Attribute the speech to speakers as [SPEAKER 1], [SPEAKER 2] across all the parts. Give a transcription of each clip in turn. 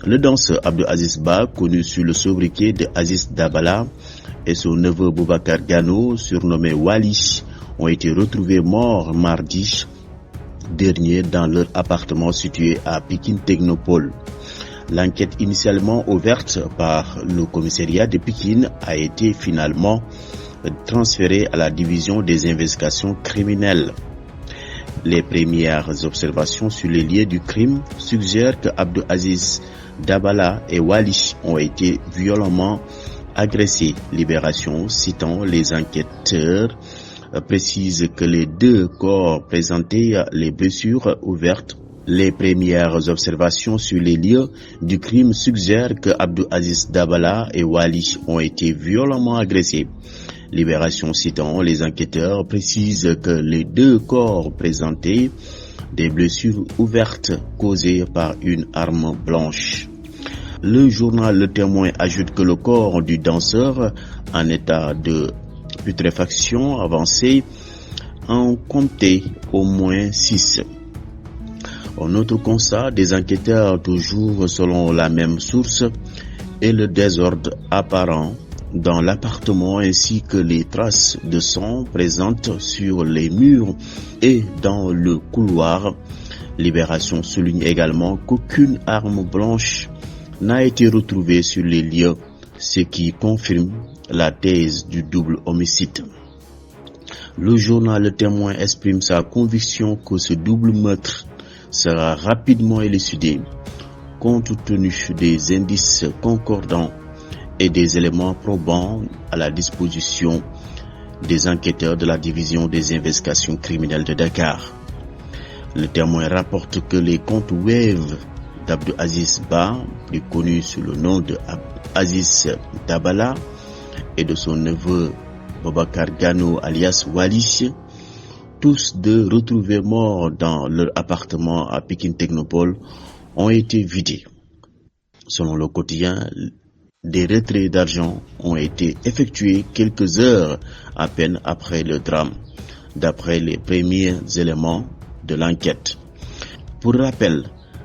[SPEAKER 1] Le danseur Abdou Aziz Ba, connu sous le sobriquet de Aziz Dabala, et son neveu Boubacar Gano, surnommé Wali, ont été retrouvés morts mardi dernier dans leur appartement situé à Pikine Technopole. L'enquête initialement ouverte par le commissariat de Pikine a été finalement transférée à la division des investigations criminelles. Les premières observations sur les lieux du crime suggèrent que Abdou Aziz Dabala et Wali ont été violemment agressés. Libération, citant les enquêteurs, précise que les deux corps présentaient les blessures ouvertes. Les premières observations sur les lieux du crime suggèrent que Abdou Aziz Dabala et Wali ont été violemment agressés. Libération, citant les enquêteurs, précise que les deux corps présentaient des blessures ouvertes causées par une arme blanche. Le journal Le Témoin ajoute que le corps du danseur en état de putréfaction avancée en comptait au moins 6. Un autre constat des enquêteurs, toujours selon la même source, est le désordre apparent dans l'appartement ainsi que les traces de sang présentes sur les murs et dans le couloir. Libération souligne également qu'aucune arme blanche n'a été retrouvée sur les lieux, ce qui confirme la thèse du double homicide. Le journal Le Témoin exprime sa conviction que ce double meurtre sera rapidement élucidé, compte tenu des indices concordants et des éléments probants à la disposition des enquêteurs de la division des investigations criminelles de Dakar. Le Témoin rapporte que les comptes web d'Abdou Aziz Ba, plus connu sous le nom de Aziz Dabala, et de son neveu Boubacar Gano alias Wali, tous deux retrouvés morts dans leur appartement à Pikine Technopole, ont été vidés. Selon le quotidien, des retraits d'argent ont été effectués quelques heures à peine après le drame, d'après les premiers éléments de l'enquête. Pour rappel,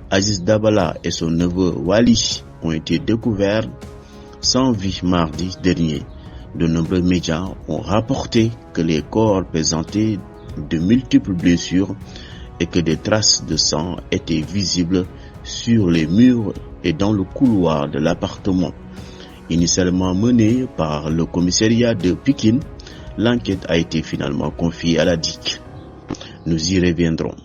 [SPEAKER 1] Aziz Dabala et son neveu Wali ont été découverts sans vie mardi dernier. De nombreux médias ont rapporté que les corps présentaient de multiples blessures et que des traces de sang étaient visibles sur les murs et dans le couloir de l'appartement. Initialement menée par le commissariat de Pikine, l'enquête a été finalement confiée à la DIC. Nous y reviendrons.